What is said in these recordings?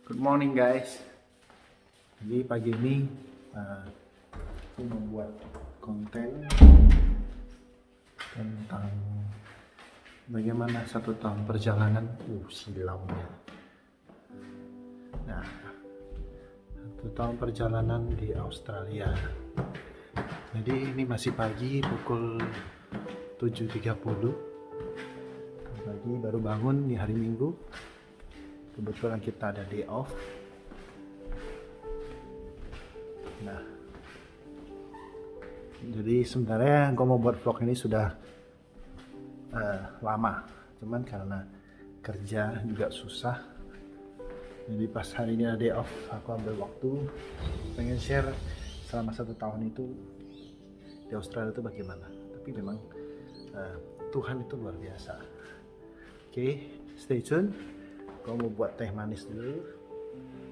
Good morning guys. Jadi pagi ini aku membuat konten tentang bagaimana 1 tahun perjalanan silamnya. Nah, 1 tahun perjalanan di Australia. Jadi ini masih pagi, pukul 7.30 pagi, baru bangun di hari Minggu. Kebetulan kita ada day off. Nah, jadi sebenarnya gue mau buat vlog ini sudah lama, cuman karena kerja juga susah. Jadi pas hari ini ada day off, aku ambil waktu pengen share selama 1 tahun itu di Australia itu bagaimana. Tapi memang Tuhan itu luar biasa. Oke, stay tune. Gue mau buat teh manis dulu.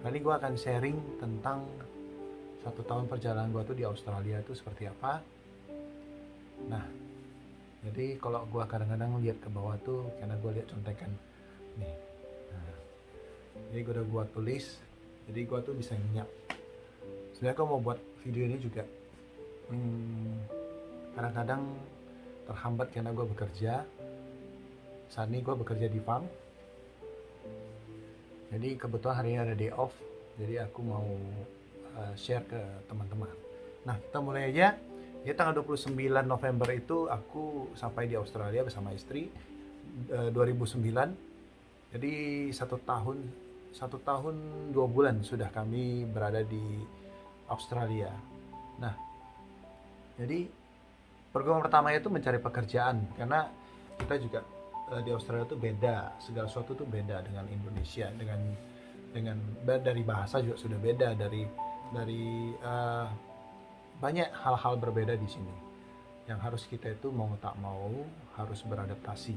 Kali gue akan sharing tentang 1 tahun perjalanan gue tuh di Australia itu seperti apa. Nah, jadi kalau gue kadang-kadang lihat ke bawah tuh karena gue lihat contekan nih. Nah, jadi gue udah buat tulis, jadi gue tuh bisa nyiap. Sebenarnya gue mau buat video ini juga kadang-kadang terhambat karena gue bekerja. Saat ini gue bekerja di farm. Jadi kebetulan hari ini ada day off, jadi aku mau share ke teman-teman. Nah, kita mulai aja. Ya, tanggal 29 November itu aku sampai di Australia bersama istri 2009. Jadi 1 tahun 2 bulan sudah kami berada di Australia. Nah, jadi program pertama itu mencari pekerjaan, karena kita juga di Australia itu beda, segala sesuatu tuh beda dengan Indonesia, dengan dari bahasa juga sudah beda, dari banyak hal-hal berbeda di sini yang harus kita itu mau tak mau harus beradaptasi.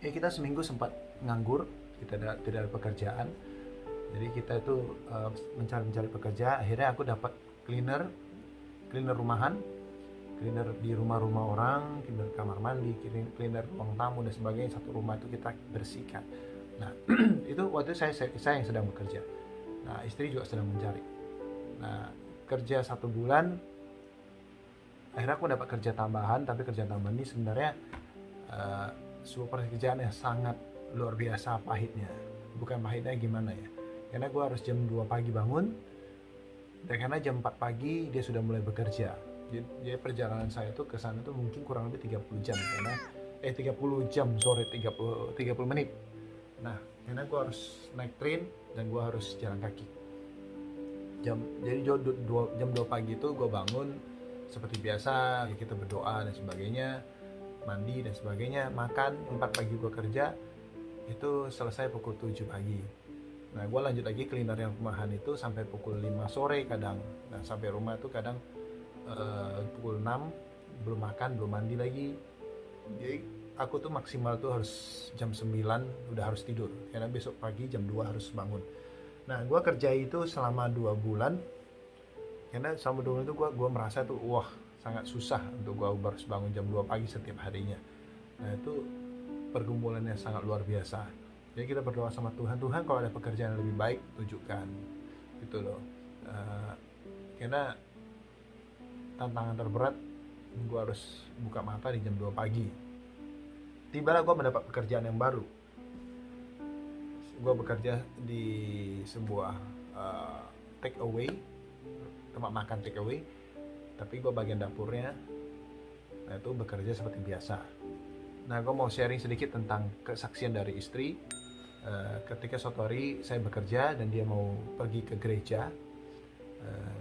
Ya, kita seminggu sempat nganggur, kita tidak ada pekerjaan, jadi kita itu mencari pekerja. Akhirnya aku dapat cleaner rumahan, cleaner di rumah-rumah orang, cleaner kamar mandi, cleaner ruang tamu dan sebagainya. Satu rumah itu kita bersihkan. Nah, itu waktu itu saya yang sedang bekerja. Nah, istri juga sedang mencari. Nah, kerja 1 bulan, akhirnya aku dapat kerja tambahan. Tapi kerja tambahan ini sebenarnya sebuah pekerjaan yang sangat luar biasa pahitnya. Bukan pahitnya gimana ya, karena gue harus jam 2 pagi bangun, dan karena jam 4 pagi dia sudah mulai bekerja. Jadi perjalanan saya tuh ke sana tuh mungkin kurang lebih 30 jam, karena 30 jam, sorry, 30 menit. Nah, karena gue harus naik train dan gue harus jalan kaki. Jadi jam 2 pagi itu gue bangun seperti biasa, kita berdoa dan sebagainya, mandi dan sebagainya, makan. 4 pagi gue kerja, itu selesai pukul 7 pagi. Nah, gue lanjut lagi cleaner yang rumahan itu sampai pukul 5 sore kadang. Nah, sampai rumah tuh kadang pukul 6, belum makan, belum mandi lagi. Jadi aku tuh maksimal tuh harus jam 9 udah harus tidur, karena besok pagi jam 2 harus bangun. Nah, gue kerja itu selama 2 bulan, karena selama 2 bulan itu gue merasa tuh wah sangat susah untuk gue harus bangun jam 2 pagi setiap harinya. Nah, itu pergumulannya sangat luar biasa. Jadi kita berdoa sama Tuhan, kalau ada pekerjaan yang lebih baik tunjukkan, gitu loh. Karena tantangan terberat, gue harus buka mata di jam 2 pagi. Tibalah gue mendapat pekerjaan yang baru. Gue bekerja di sebuah take away, tempat makan take away, tapi gue bagian dapurnya. Nah, itu bekerja seperti biasa. Nah, gue mau sharing sedikit tentang kesaksian dari istri. Ketika suatu hari saya bekerja dan dia mau pergi ke gereja,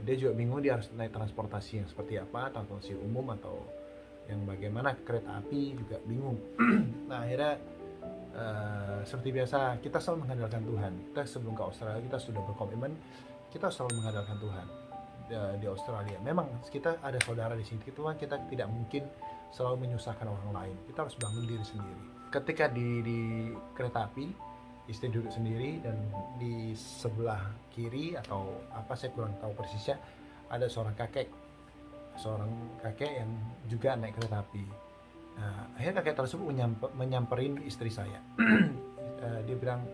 dia juga bingung dia harus naik transportasi yang seperti apa, transportasi umum atau yang bagaimana, kereta api juga bingung. Nah, akhirnya seperti biasa kita selalu mengandalkan Tuhan. Kita sebelum ke Australia kita sudah berkomitmen, kita selalu mengandalkan Tuhan. Di Australia memang kita ada saudara di sini, kita tidak mungkin selalu menyusahkan orang lain. Kita harus bangun diri sendiri. Ketika di kereta api, istri duduk sendiri dan di sebelah kiri atau apa saya kurang tahu persisnya, ada seorang kakek yang juga naik kereta api. Nah, akhirnya kakek tersebut menyamperin istri saya. Dia bilang,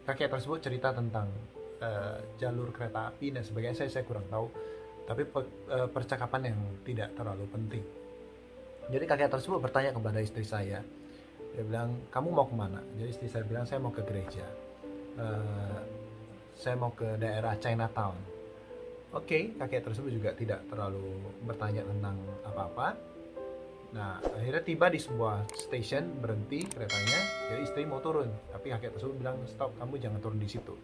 kakek tersebut cerita tentang jalur kereta api dan sebagainya. Saya kurang tahu, tapi percakapan yang tidak terlalu penting. Jadi kakek tersebut bertanya kepada istri saya. Dia bilang, kamu mau kemana? Jadi istri saya bilang, saya mau ke gereja. Saya mau ke daerah Chinatown. Oke, kakek tersebut juga tidak terlalu bertanya tentang apa-apa. Nah, akhirnya tiba di sebuah station, berhenti keretanya. Jadi istri mau turun, tapi kakek tersebut bilang, stop, kamu jangan turun di situ.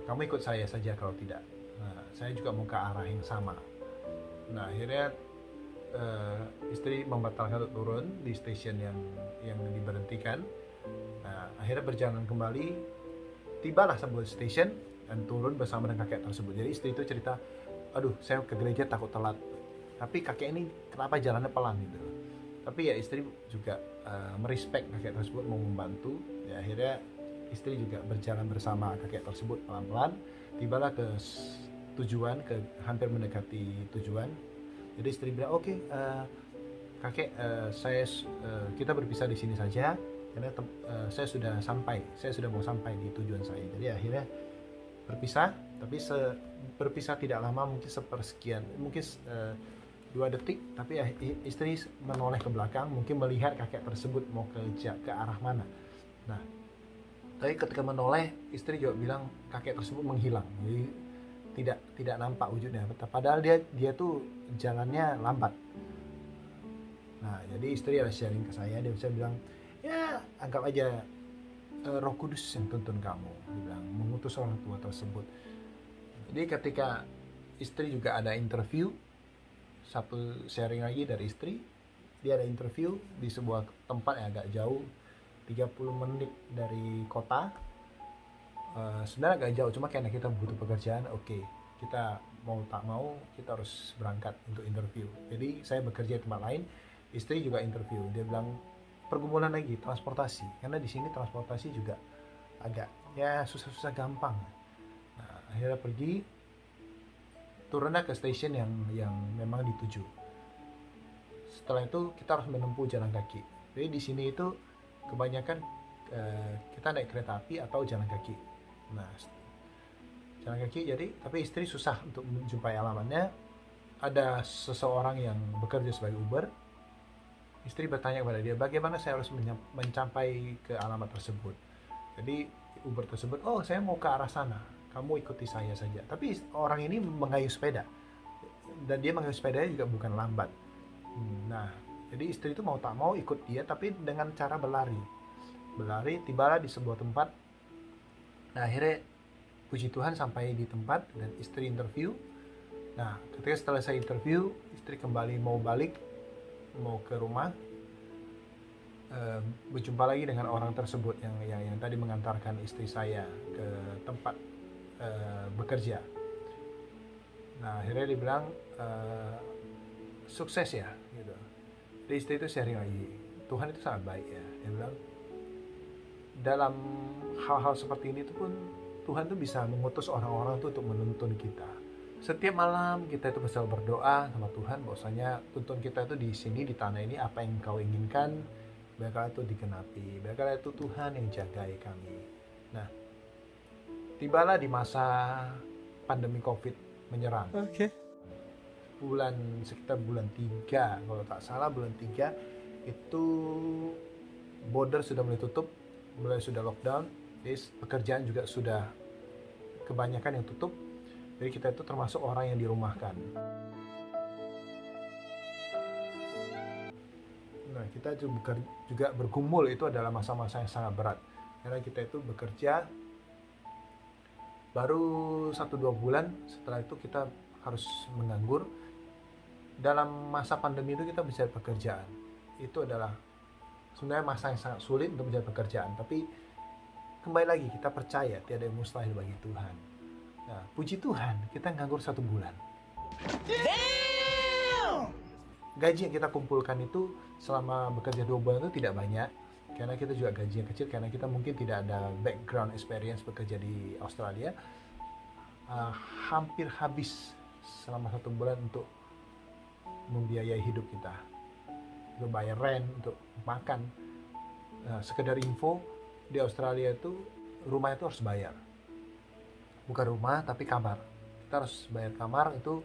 Kamu ikut saya saja kalau tidak. Saya juga mau ke arah yang sama. Nah, akhirnya istri membatalkan untuk turun di stasiun yang diberhentikan. Nah, akhirnya berjalan kembali, tibalah sebuah stasiun dan turun bersama dengan kakek tersebut. Jadi istri itu cerita, aduh saya ke gereja takut telat, tapi kakek ini kenapa jalannya pelan gitu. Tapi ya istri juga merespek kakek tersebut, mau membantu. Ya, akhirnya istri juga berjalan bersama kakek tersebut pelan-pelan, tibalah ke tujuan, hampir mendekati tujuan. Jadi istri bilang, oke, kakek, kita berpisah di sini saja karena saya sudah mau sampai di tujuan saya. Jadi akhirnya berpisah, tapi berpisah tidak lama, mungkin sepersekian, mungkin 2 detik, tapi istri menoleh ke belakang, mungkin melihat kakek tersebut mau ke arah mana. Nah, tapi ketika menoleh, istri juga bilang kakek tersebut menghilang. Jadi tidak nampak wujudnya, padahal dia tuh jalannya lambat. Nah, jadi istri ada sharing ke saya, dia bisa bilang, ya anggap aja Roh Kudus yang tuntun kamu, dia bilang, mengutus orang tua tersebut. Jadi ketika istri juga ada interview, satu sharing lagi dari istri, dia ada interview di sebuah tempat yang agak jauh, 30 menit dari kota. Sebenarnya agak jauh, cuma karena kita butuh pekerjaan, oke, kita mau tak mau kita harus berangkat untuk interview. Jadi saya bekerja di tempat lain, istri juga interview. Dia bilang pergumulan lagi transportasi, karena di sini transportasi juga agak ya susah-susah gampang. Nah, akhirnya pergi, turunlah ke stasiun yang memang dituju. Setelah itu kita harus menempuh jalan kaki. Jadi di sini itu kebanyakan kita naik kereta api atau jalan kaki. Nah, jalan kaki, jadi tapi istri susah untuk menjumpai alamatnya. Ada seseorang yang bekerja sebagai Uber. Istri bertanya kepada dia, bagaimana saya harus mencapai ke alamat tersebut. Jadi Uber tersebut, oh saya mau ke arah sana, kamu ikuti saya saja. Tapi orang ini mengayuh sepeda, dan dia mengayuh sepedanya juga bukan lambat. Nah, jadi istri itu mau tak mau ikut dia, tapi dengan cara berlari, tibalah di sebuah tempat. Nah, akhirnya puji Tuhan sampai di tempat dan istri interview. Nah, ketika setelah saya interview, istri kembali mau ke rumah, berjumpa lagi dengan orang tersebut yang tadi mengantarkan istri saya ke tempat bekerja. Nah, akhirnya dia bilang sukses ya gitu. Jadi istri itu sharing lagi, Tuhan itu sangat baik ya. Dia bilang dalam hal-hal seperti ini tuh pun Tuhan tuh bisa mengutus orang-orang tuh untuk menuntun kita. Setiap malam kita itu bisa berdoa sama Tuhan, bahwasanya tuntun kita itu di sini, di tanah ini, apa yang Kau inginkan biarlah itu digenapi, biarlah itu Tuhan yang jagai kami. Nah, tibalah di masa pandemi COVID menyerang. Sekitar bulan 3, kalau tak salah bulan 3 itu border sudah mulai tutup, mulai sudah lockdown. Jadi pekerjaan juga sudah kebanyakan yang tutup. Jadi kita itu termasuk orang yang dirumahkan. Nah, kita juga bergumul, itu adalah masa-masa yang sangat berat. Karena kita itu bekerja baru 1-2 bulan, setelah itu kita harus menganggur. Dalam masa pandemi itu kita mencari pekerjaan. Itu adalah sebenarnya masa yang sangat sulit untuk mencari pekerjaan. Tapi kembali lagi, kita percaya tiada yang mustahil bagi Tuhan. Nah, puji Tuhan, kita nganggur 1 bulan. Damn! Gaji yang kita kumpulkan itu selama bekerja 2 bulan itu tidak banyak. Karena kita juga gaji yang kecil, karena kita mungkin tidak ada background experience bekerja di Australia. Hampir habis selama 1 bulan untuk membiayai hidup kita, untuk bayar rent, untuk makan. Sekedar info, di Australia itu rumah itu harus bayar, bukan rumah tapi kamar. Kita harus bayar kamar, itu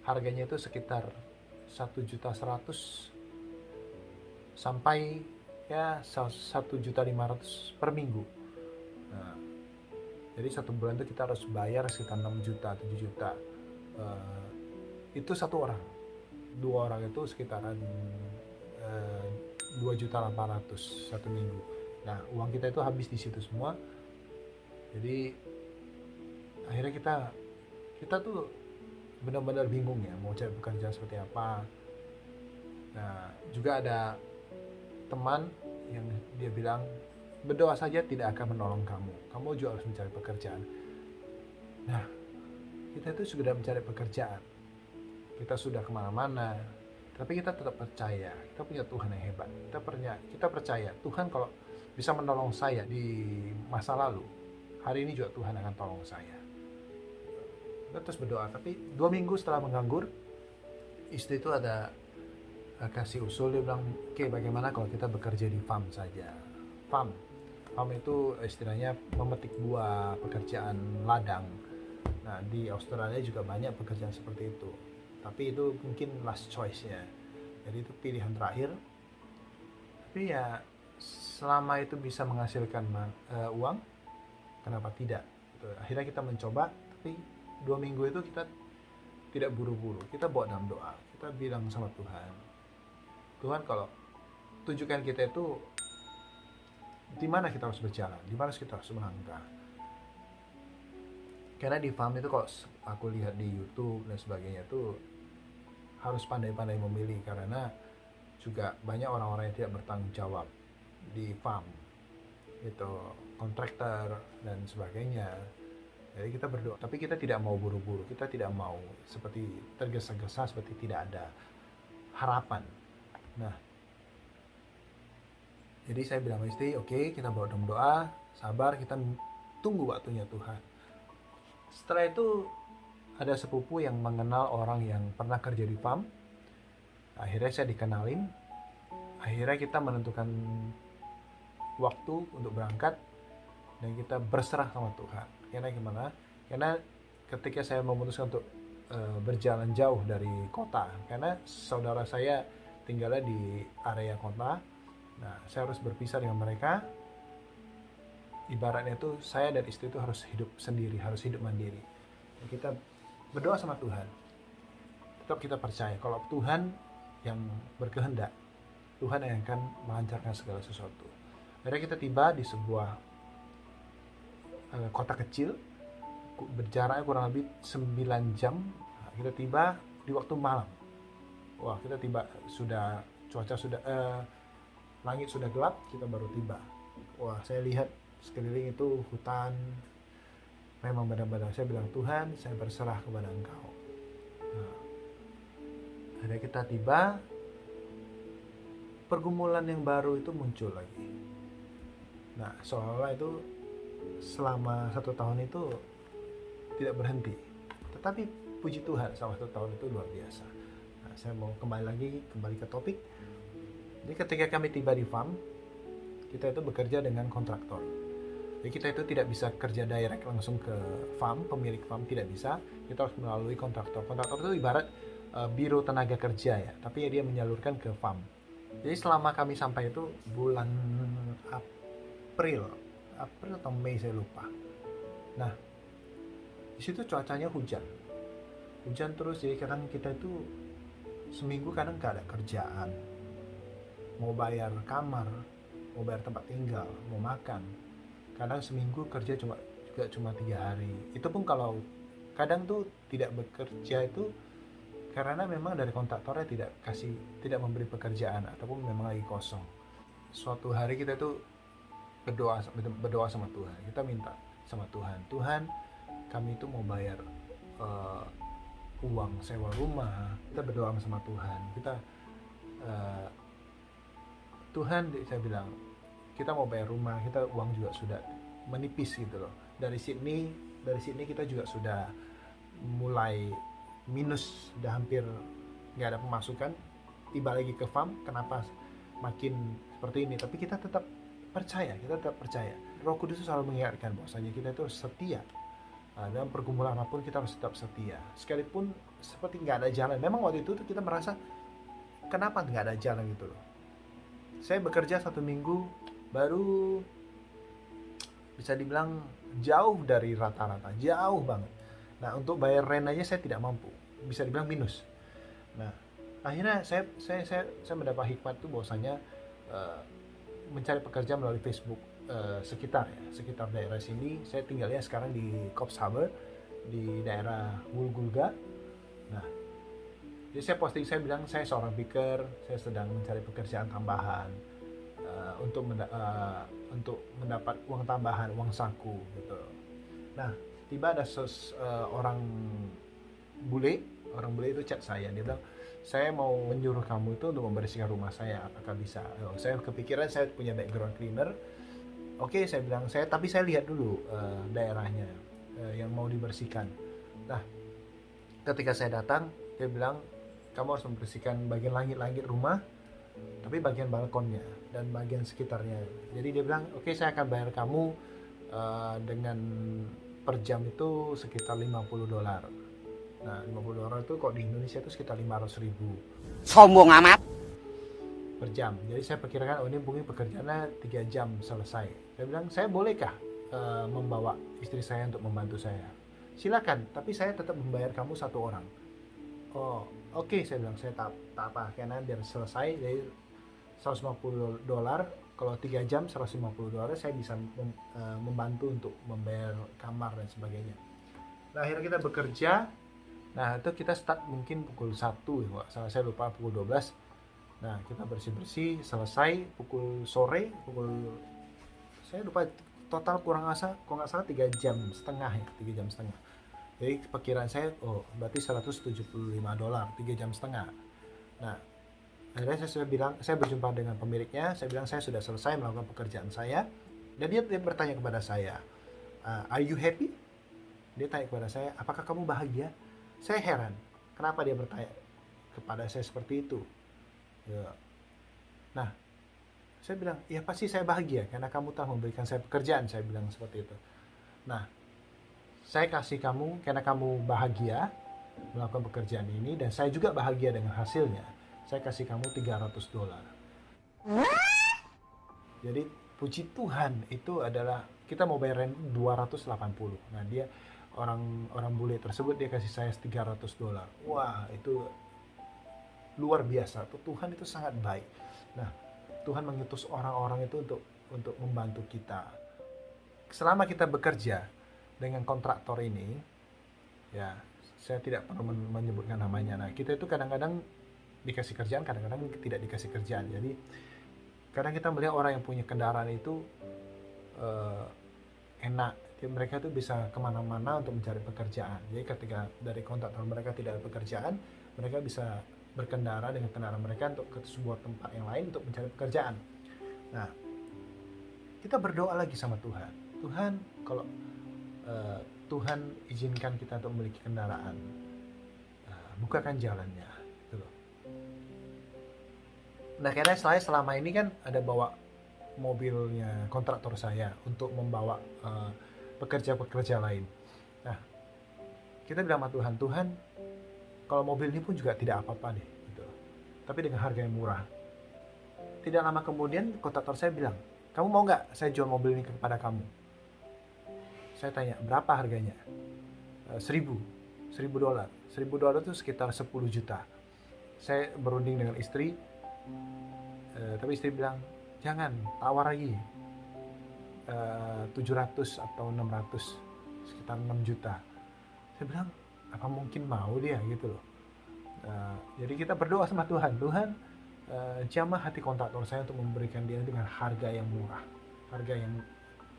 harganya itu sekitar 1.100.000 sampai ya 1.500.000 per minggu. Nah, jadi satu bulan itu kita harus bayar sekitar 6 juta 7 juta. Itu satu orang. Dua orang itu sekitaran 2.800.000 satu minggu. Nah, uang kita itu habis di situ semua. Jadi akhirnya kita tuh benar-benar bingung ya mau cari pekerjaan seperti apa. Nah, juga ada teman yang dia bilang, berdoa saja tidak akan menolong kamu juga harus mencari pekerjaan. Nah, kita itu sudah mencari pekerjaan, kita sudah kemana-mana, tapi kita tetap percaya kita punya Tuhan yang hebat. Kita percaya Tuhan kalau bisa menolong saya di masa lalu, hari ini juga Tuhan akan tolong saya. Kita terus berdoa. Tapi 2 minggu setelah menganggur, istri itu ada kasih usul. Dia bilang, oke, bagaimana kalau kita bekerja di farm saja. Farm itu istilahnya memetik buah, pekerjaan ladang. Nah, di Australia juga banyak pekerjaan seperti itu, tapi itu mungkin last choice-nya, jadi itu pilihan terakhir. Tapi ya selama itu bisa menghasilkan uang, kenapa tidak. Akhirnya kita mencoba. Tapi 2 minggu itu kita tidak buru-buru, kita bawa dalam doa. Kita bilang sama Tuhan, Tuhan, kalau tunjukkan kita itu di mana kita harus berjalan, di mana kita harus melangkah. Karena di farm itu kalau aku lihat di YouTube dan sebagainya itu harus pandai-pandai memilih, karena juga banyak orang-orang yang tidak bertanggung jawab di farm, itu kontraktor dan sebagainya. Jadi kita berdoa, tapi kita tidak mau buru-buru, kita tidak mau seperti tergesa-gesa, seperti tidak ada harapan. Nah, jadi saya bilang sama istri, oke, kita bawa dalam doa, sabar, kita tunggu waktunya Tuhan. Setelah itu ada sepupu yang mengenal orang yang pernah kerja di farm. Akhirnya saya dikenalin. Akhirnya kita menentukan waktu untuk berangkat dan kita berserah sama Tuhan. Karena gimana? Karena ketika saya memutuskan untuk berjalan jauh dari kota, karena saudara saya tinggalnya di area kota. Nah, saya harus berpisah dengan mereka. Ibaratnya itu saya dan istri itu harus hidup sendiri, harus hidup mandiri. Dan kita berdoa sama Tuhan. Tetap kita percaya kalau Tuhan yang berkehendak, Tuhan yang akan melancarkan segala sesuatu. Akhirnya kita tiba di sebuah kota kecil, berjaraknya kurang lebih 9 jam. Nah, kita tiba di waktu malam. Wah, kita tiba sudah cuaca sudah langit sudah gelap, kita baru tiba. Wah, saya lihat sekeliling itu hutan. Memang benar-benar saya bilang, Tuhan, saya berserah kepada Engkau. Nah, akhirnya kita tiba, pergumulan yang baru itu muncul lagi. Nah, seolah-olah itu selama 1 tahun itu tidak berhenti. Tetapi puji Tuhan, selama 1 tahun itu luar biasa. Nah, saya mau kembali ke topik. Jadi ketika kami tiba di farm, kita itu bekerja dengan kontraktor. Jadi kita itu tidak bisa kerja direct langsung ke farm, pemilik farm tidak bisa. Kita harus melalui kontraktor. Kontraktor itu ibarat biro tenaga kerja ya, tapi dia menyalurkan ke farm. Jadi selama kami sampai itu bulan April atau Mei, saya lupa. Nah, di situ cuacanya hujan terus. Jadi kadang kita itu seminggu kadang nggak ada kerjaan, mau bayar kamar, mau bayar tempat tinggal, mau makan. Kadang seminggu kerja juga cuma 3 hari. Itu pun kalau kadang tuh tidak bekerja itu karena memang dari kontraktornya tidak memberi pekerjaan ataupun memang lagi kosong. Suatu hari kita tuh berdoa sama Tuhan. Kita minta sama Tuhan, Tuhan, kami itu mau bayar uang sewa rumah. Kita berdoa sama Tuhan. Tuhan, saya bilang, kita mau bayar rumah, kita uang juga sudah menipis gitu loh. Dari Sydney kita juga sudah mulai minus, sudah hampir nggak ada pemasukan. Tiba lagi ke farm, kenapa makin seperti ini? Tapi kita tetap percaya, Roh Kudus itu selalu mengingatkan bahwasanya kita itu harus setia. Dalam pergumulan apapun kita harus tetap setia. Sekalipun seperti nggak ada jalan. Memang waktu itu kita merasa kenapa nggak ada jalan gitu loh. Saya bekerja 1 minggu baru bisa dibilang jauh dari rata-rata, jauh banget. Nah, untuk bayar rent aja saya tidak mampu, bisa dibilang minus. Nah, akhirnya saya mendapat hikmat itu bahwasanya mencari pekerjaan melalui Facebook sekitar daerah sini. Saya tinggalnya sekarang di Koppshaber, di daerah Wulgulga. Nah, jadi saya posting, saya bilang saya seorang picker, saya sedang mencari pekerjaan tambahan untuk mendapat uang tambahan, uang saku gitu. Nah, tiba ada orang bule itu chat saya, dia bilang saya mau menyuruh kamu itu untuk membersihkan rumah saya, apakah bisa? Saya kepikiran saya punya background cleaner. Oke, saya bilang tapi saya lihat dulu daerahnya yang mau dibersihkan. Nah, ketika saya datang, dia bilang kamu harus membersihkan bagian langit-langit rumah, tapi bagian balkonnya dan bagian sekitarnya. Jadi dia bilang, oke, saya akan bayar kamu dengan per jam itu sekitar $50. Nah, $50 itu kok di Indonesia itu sekitar 500.000 Sombong amat. per jam. Jadi saya perkirakan, ini mungkin pekerjaannya 3 jam selesai. Saya bilang, saya bolehkah membawa istri saya untuk membantu saya? Silakan, tapi saya tetap membayar kamu 1 orang. Oh, oke, saya bilang, saya tak apa, karena biar selesai. Jadi $150, kalau 3 jam $150, saya bisa membantu untuk membayar kamar dan sebagainya. Nah, akhirnya kita bekerja. Nah, itu kita start mungkin pukul 1, salah saya lupa, pukul 12. Nah, kita bersih-bersih, selesai pukul sore, saya lupa total kurang kalau nggak salah 3 jam setengah ya, 3 jam setengah. Jadi perkiraan saya, berarti $175, 3 jam setengah. Nah, akhirnya saya sudah bilang, saya berjumpa dengan pemiliknya, saya bilang saya sudah selesai melakukan pekerjaan saya, dan dia bertanya kepada saya, are you happy? Dia tanya kepada saya, apakah kamu bahagia? Saya heran, kenapa dia bertanya kepada saya seperti itu? Ya. Nah, saya bilang, ya pasti saya bahagia karena kamu telah memberikan saya pekerjaan, saya bilang seperti itu. Nah, saya kasih kamu karena kamu bahagia melakukan pekerjaan ini, dan saya juga bahagia dengan hasilnya. Saya kasih kamu $300. Jadi puji Tuhan, itu adalah kita mau bayar rent 280. Nah, dia orang bule tersebut dia kasih saya $300. Wah, itu luar biasa. Tuhan itu sangat baik. Nah, Tuhan mengutus orang-orang itu untuk membantu kita. Selama kita bekerja dengan kontraktor ini, ya, saya tidak perlu menyebutkan namanya. Nah, kita itu kadang-kadang dikasih kerjaan, kadang-kadang tidak dikasih kerjaan. Jadi kadang kita melihat orang yang punya kendaraan itu enak, jadi mereka itu bisa kemana-mana untuk mencari pekerjaan. Jadi ketika dari kontraktor mereka tidak ada pekerjaan, mereka bisa berkendara dengan kendaraan mereka untuk ke sebuah tempat yang lain untuk mencari pekerjaan. Nah, kita berdoa lagi sama Tuhan. Tuhan, kalau Tuhan izinkan kita untuk memiliki kendaraan, bukakan jalannya. Gitu loh. Nah, karena saya selama ini kan ada bawa mobilnya kontraktor saya untuk membawa pekerja-pekerja lain. Nah, kita bilang sama Tuhan, Tuhan, kalau mobil ini pun juga tidak apa-apa deh, gitu. Tapi dengan harga yang murah. Tidak lama kemudian kontraktor saya bilang, kamu mau nggak saya jual mobil ini kepada kamu? Saya tanya, berapa harganya? $1.000 itu sekitar 10 juta. Saya berunding dengan istri, tapi istri bilang, jangan, tawar lagi, 700 atau 600, sekitar 6 juta. Saya bilang, apa mungkin mau dia gitu loh. Jadi kita berdoa sama Tuhan, jamah hati kontraktor saya untuk memberikan dia dengan harga yang murah, harga yang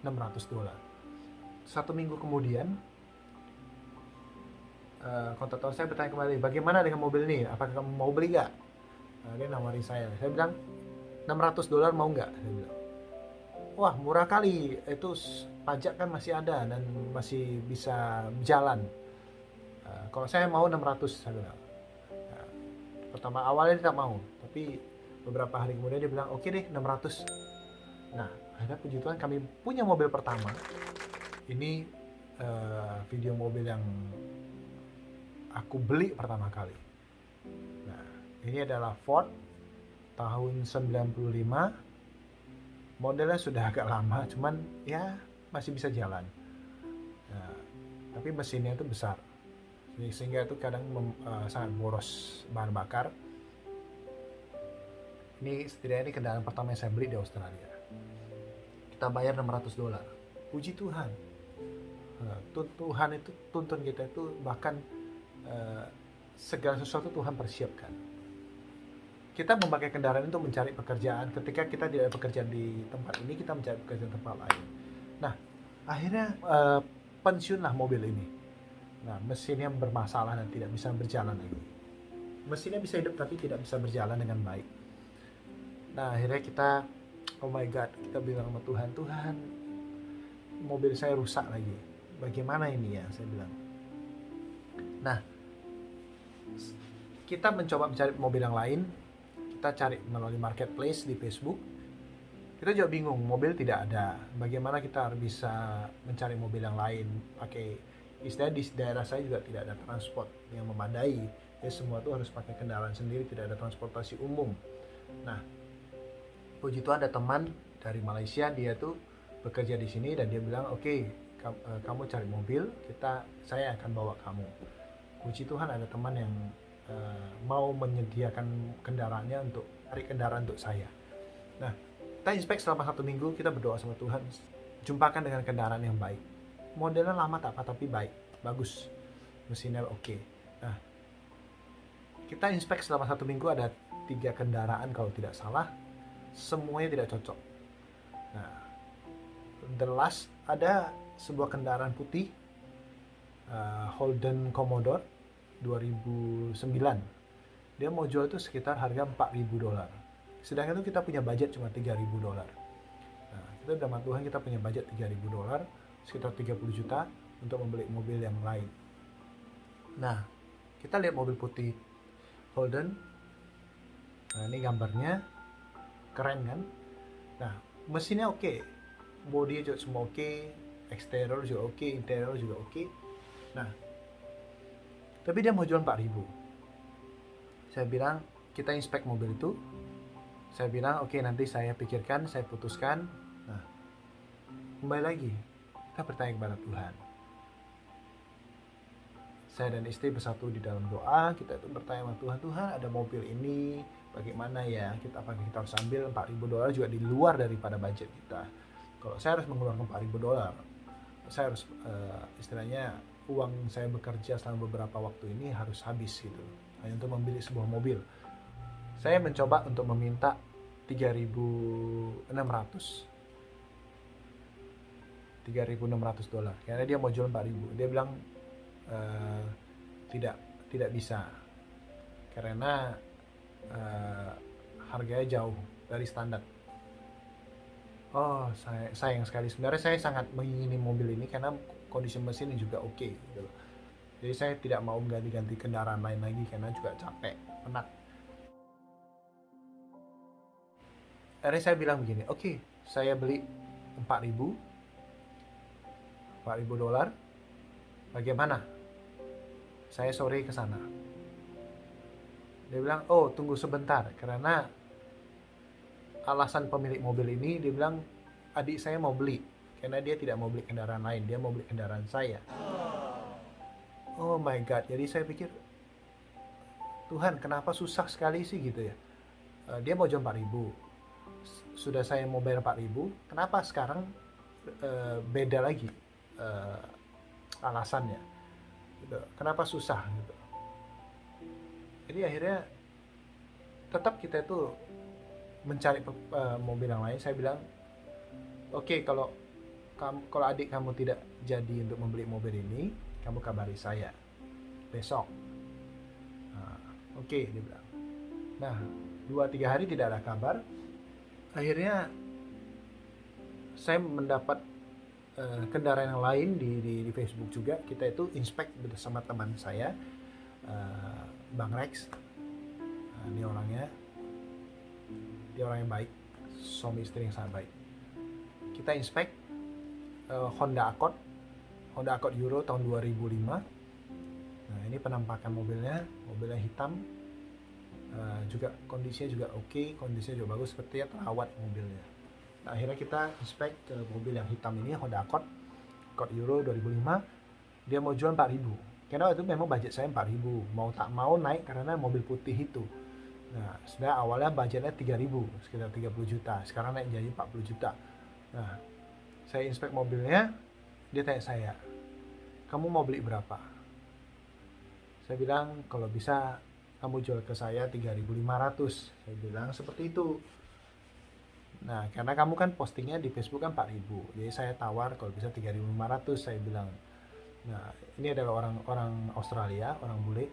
$600. 1 minggu kemudian kontraktor saya bertanya kembali, bagaimana dengan mobil ini, apakah kamu mau beli gak? Dia nawari saya bilang $600 mau nggak? Saya bilang, wah murah kali, itu pajak kan masih ada dan masih bisa jalan. Kalau saya mau 600, saya bilang. Pertama awalnya dia tidak mau, tapi beberapa hari kemudian dia bilang, oke deh 600. Nah, Akhirnya puji Tuhan kami punya mobil pertama. Ini video mobil yang aku beli pertama kali. Nah, ini adalah Ford tahun 95. Modelnya sudah agak lama, cuman ya masih bisa jalan. Nah, tapi mesinnya itu besar, sehingga itu kadang sangat boros bahan bakar. Ini setidaknya ini kendaraan pertama yang saya beli di Australia. Kita bayar $600. Puji Tuhan. Tuhan itu tuntun kita itu bahkan segala sesuatu Tuhan persiapkan. Kita memakai kendaraan untuk mencari pekerjaan. Ketika kita tidak ada pekerjaan di tempat ini, kita mencari pekerjaan di tempat lain. Nah, akhirnya pensiunlah mobil ini. Nah, mesinnya bermasalah dan tidak bisa berjalan lagi. Mesinnya bisa hidup tapi tidak bisa berjalan dengan baik. Nah, akhirnya kita, oh my God, kita bilang sama Tuhan, Tuhan, mobil saya rusak lagi. Bagaimana ini ya, saya bilang. Nah, kita mencoba mencari mobil yang lain. Kita cari melalui marketplace di Facebook. Kita juga bingung, mobil tidak ada. Bagaimana kita harus bisa mencari mobil yang lain? Pakai, istilahnya di daerah saya juga tidak ada transport yang memadai. Ya semua tuh harus pakai kendaraan sendiri, tidak ada transportasi umum. Nah, puji Tuhan ada teman dari Malaysia, dia tuh bekerja di sini dan dia bilang, oke, kamu cari mobil, saya akan bawa kamu. Puji Tuhan ada teman yang mau menyediakan kendaraannya untuk cari kendaraan untuk saya. Nah, kita inspek selama 1 minggu, kita berdoa sama Tuhan, jumpakan dengan kendaraan yang baik. Modelnya lama tak apa, tapi baik, bagus, mesinnya oke. Nah, kita inspek selama 1 minggu, ada 3 kendaraan kalau tidak salah, semuanya tidak cocok. Nah, the last ada sebuah kendaraan putih, Holden Commodore 2009. Dia mau jual itu sekitar harga $4.000. Sedangkan itu kita punya budget cuma $3.000. Nah, kita udah sama Tuhan, kita punya budget $3.000, sekitar 30 juta untuk membeli mobil yang lain. Nah, kita lihat mobil putih Holden. Nah, ini gambarnya keren kan? Nah, mesinnya oke, bodi juga semua oke, eksterior juga oke, interior juga oke. Nah, tapi dia mau jual 4.000. Saya bilang, kita inspek mobil itu. Saya bilang, oke, nanti saya pikirkan, saya putuskan. Nah, kembali lagi, kita bertanya kepada Tuhan. Saya dan istri bersatu di dalam doa, kita itu bertanya sama Tuhan, Tuhan ada mobil ini, bagaimana ya, apakah kita harus ambil $4.000 juga di luar daripada budget kita. Kalau saya harus mengeluarkan $4.000, saya harus istilahnya uang saya bekerja selama beberapa waktu ini harus habis gitu, hanya untuk membeli sebuah mobil. Saya mencoba untuk meminta $3.600 karena dia mau jual 4.000. Dia bilang tidak bisa karena harganya jauh dari standar. Oh, sayang sekali. Sebenarnya saya sangat mengingini mobil ini karena kondisi mesin juga oke gitu loh. Jadi saya tidak mau ganti-ganti kendaraan lain lagi karena juga capek, penat. Akhirnya saya bilang begini, oke, saya beli $4.000. Bagaimana? Saya sore ke sana. Dia bilang, oh tunggu sebentar, karena alasan pemilik mobil ini, dia bilang adik saya mau beli, karena dia tidak mau beli kendaraan lain, dia mau beli kendaraan saya. Oh my God, jadi saya pikir, Tuhan kenapa susah sekali sih gitu ya. Dia mau jual 4.000, sudah saya mau bayar 4.000, kenapa sekarang beda lagi alasannya gitu. Kenapa susah gitu. Jadi akhirnya tetap kita itu mencari mobil yang lain. Saya bilang, oke, kalau adik kamu tidak jadi untuk membeli mobil ini, kamu kabari saya besok. Nah, oke, dia bilang. Nah, 2-3 hari tidak ada kabar. Akhirnya saya mendapat kendaraan yang lain di Facebook juga. Kita itu inspek bersama teman saya, Bang Rex. Nah, dia orang yang baik, suami istri yang sangat baik. kita inspek Honda Accord Euro tahun 2005. Nah, ini penampakan mobilnya hitam, juga kondisinya juga oke, kondisinya juga bagus, sepertinya terawat mobilnya. Nah, akhirnya kita inspek ke mobil yang hitam ini, Honda Accord Euro 2005. Dia mau jual 4.000, karena itu memang budget saya 4.000, mau tak mau naik karena mobil putih itu. Nah, sebenarnya awalnya budgetnya 3.000, sekitar 30 juta, sekarang naik jadi 40 juta. Nah, saya inspek mobilnya, dia tanya saya, kamu mau beli berapa? Saya bilang, kalau bisa kamu jual ke saya 3.500. Saya bilang seperti itu. Nah, karena kamu kan postingnya di Facebook kan 4.000, jadi saya tawar kalau bisa 3.500, saya bilang. Nah, ini adalah orang Australia, orang bule.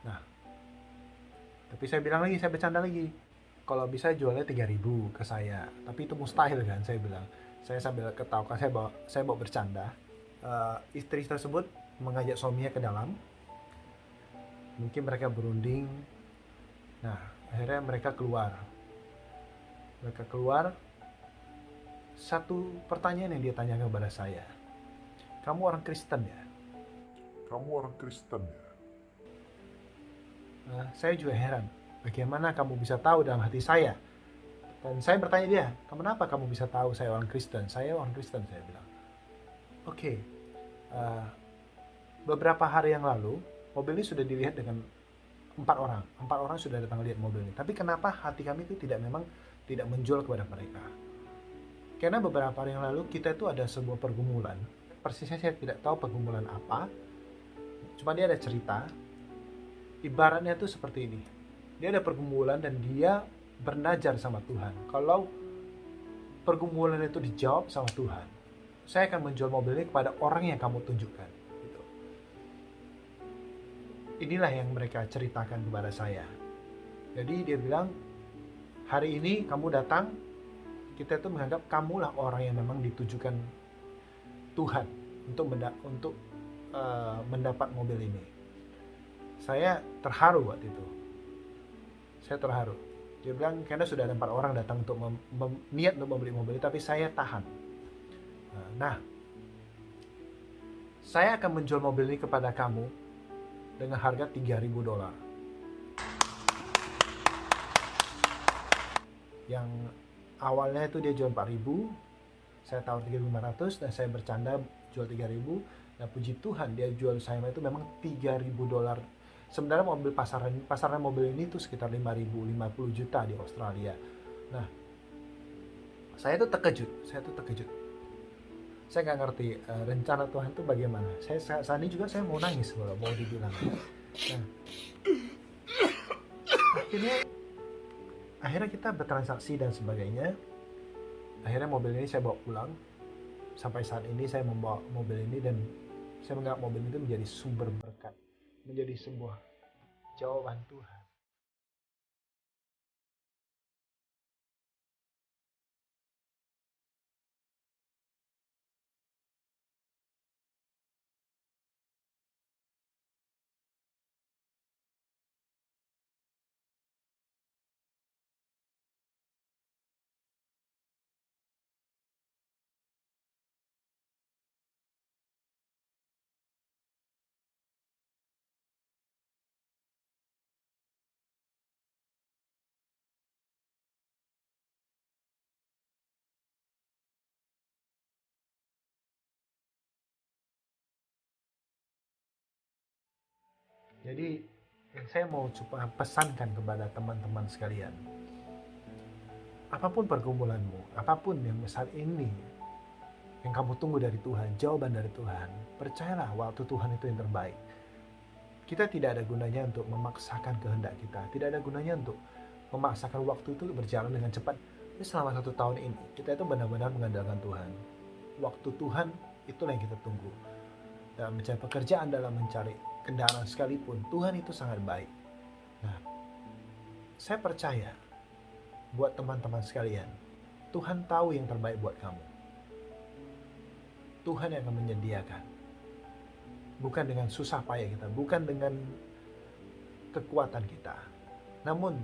Nah, tapi saya bilang lagi, saya bercanda lagi, kalau bisa jualnya 3.000 ke saya. Tapi itu mustahil kan, saya bilang. Saya sambil ketawa, saya bawa bercanda. Istri tersebut mengajak suaminya ke dalam. Mungkin mereka berunding. Nah, akhirnya mereka keluar. Satu pertanyaan yang dia tanyakan kepada saya, kamu orang Kristen ya? Saya juga heran, bagaimana kamu bisa tahu dalam hati saya? Dan saya bertanya dia, kenapa kamu bisa tahu saya orang Kristen? Saya orang Kristen, saya bilang. Oke, beberapa hari yang lalu, mobil ini sudah dilihat dengan 4 orang. 4 orang sudah datang lihat mobil ini. Tapi kenapa hati kami itu tidak menjual kepada mereka? Karena beberapa hari yang lalu kita itu ada sebuah pergumulan. Persisnya saya tidak tahu pergumulan apa. Cuma dia ada cerita. Ibaratnya itu seperti ini. Dia ada pergumulan dan dia bernazar sama Tuhan. Kalau pergumulan itu dijawab sama Tuhan, saya akan menjual mobil ini kepada orang yang kamu tunjukkan. Gitu. Inilah yang mereka ceritakan kepada saya. Jadi dia bilang, hari ini kamu datang, kita itu menganggap kamulah orang yang memang ditujukan Tuhan untuk mendapat mobil ini. Saya terharu waktu itu. Saya terharu. Dia bilang, karena sudah ada 4 orang datang untuk niat untuk membeli mobil ini, tapi saya tahan. Nah, saya akan menjual mobil ini kepada kamu dengan harga $3.000. Yang awalnya itu dia jual 4.000, saya tawar 3.500 dan saya bercanda jual 3.000. Nah, puji Tuhan dia jual saya itu memang $3.000. Sebenarnya pasaran mobil ini tuh sekitar 50 juta di Australia. Nah, saya tuh terkejut. Saya nggak ngerti rencana Tuhan itu bagaimana. Saat ini juga saya mau nangis kalau mau dibilang. Nah, akhirnya kita bertransaksi dan sebagainya. Akhirnya mobil ini saya bawa pulang. Sampai saat ini saya membawa mobil ini dan saya menganggap mobil itu menjadi sumber berkat, menjadi sebuah jawaban Tuhan. Jadi saya mau coba pesankan kepada teman-teman sekalian, apapun pergumulanmu, apapun yang saat ini yang kamu tunggu dari Tuhan, jawaban dari Tuhan, percayalah waktu Tuhan itu yang terbaik. Kita tidak ada gunanya untuk memaksakan kehendak kita, tidak ada gunanya untuk memaksakan waktu itu berjalan dengan cepat. Jadi selama 1 tahun ini kita itu benar-benar mengandalkan Tuhan. Waktu Tuhan itulah yang kita tunggu. Dalam mencari pekerjaan, dalam mencari kendaraan sekalipun, Tuhan itu sangat baik. Nah, saya percaya buat teman-teman sekalian, Tuhan tahu yang terbaik buat kamu. Tuhan yang akan menyediakan. Bukan dengan susah payah kita, bukan dengan kekuatan kita. Namun,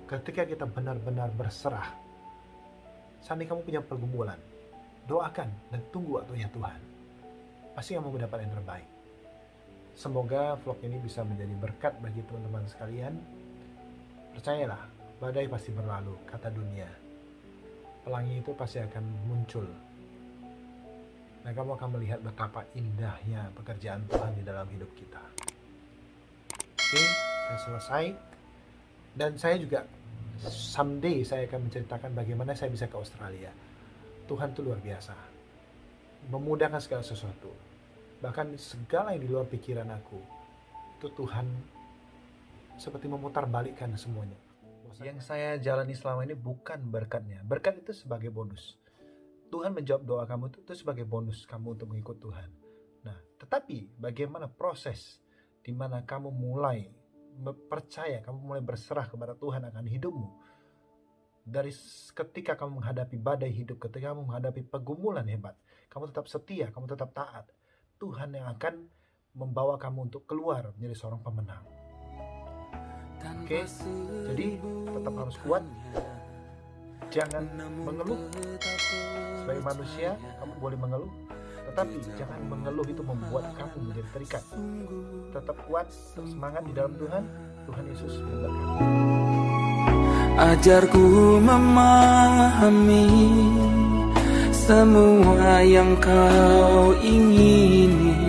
ketika kita benar-benar berserah, Seandainya kamu punya pergumulan, doakan dan tunggu waktunya Tuhan. Pasti kamu mendapat yang terbaik. Semoga vlog ini bisa menjadi berkat bagi teman-teman sekalian. Percayalah, badai pasti berlalu, kata dunia. Pelangi itu pasti akan muncul. Dan kamu akan melihat betapa indahnya pekerjaan Tuhan di dalam hidup kita. Oke, saya selesai. Dan saya juga someday saya akan menceritakan bagaimana saya bisa ke Australia. Tuhan itu luar biasa. Memudahkan segala sesuatu. Bahkan segala yang di luar pikiran aku, itu Tuhan seperti memutarbalikkan semuanya. Yang saya jalani selama ini bukan berkatnya. Berkat itu sebagai bonus. Tuhan menjawab doa kamu itu sebagai bonus kamu untuk mengikut Tuhan. Nah, tetapi bagaimana proses di mana kamu mulai percaya, kamu mulai berserah kepada Tuhan akan hidupmu. Dari ketika kamu menghadapi badai hidup, ketika kamu menghadapi pergumulan hebat, kamu tetap setia, kamu tetap taat. Tuhan yang akan membawa kamu untuk keluar menjadi seorang pemenang. Oke, jadi tetap harus kuat. Jangan mengeluh. Sebagai manusia, kamu boleh mengeluh, tetapi jangan mengeluh itu membuat kamu menjadi terikat. Tetap kuat, tetap semangat di dalam Tuhan. Tuhan Yesus memberkati. Ajarku memahami semua yang kau ingini.